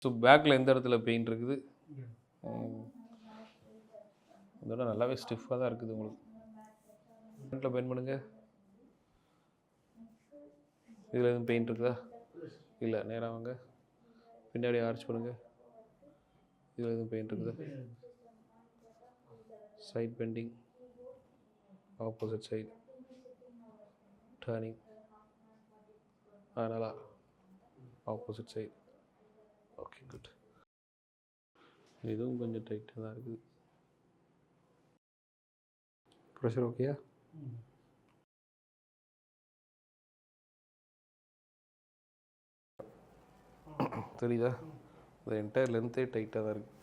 So பேக்கில் எந்த இடத்துல பெயின் இருக்குது? இதோட நல்லாவே ஸ்டிஃபாக தான் இருக்குது உங்களுக்கு. ஃப்ரண்ட்டில் பெயின் பண்ணுங்க. இதில் எதுவும் பெயின் இருக்குதா? இல்லை. நேராக வாங்க. பின்னாடி ஆர்ச் பண்ணுங்க. இதில் எதுவும் பெயின் இருக்குதா? Side bending, opposite side turning, அதனால் ஆப்போசிட் சைடு. Okay, good. இதுவும் கொஞ்சம் டைட்டாக தான் இருக்குது. ப்ரெஷர் ஓகேயா? தெரியுதா? இந்த என்டையர் லென்த்தே டைட்டாக தான் இருக்குது.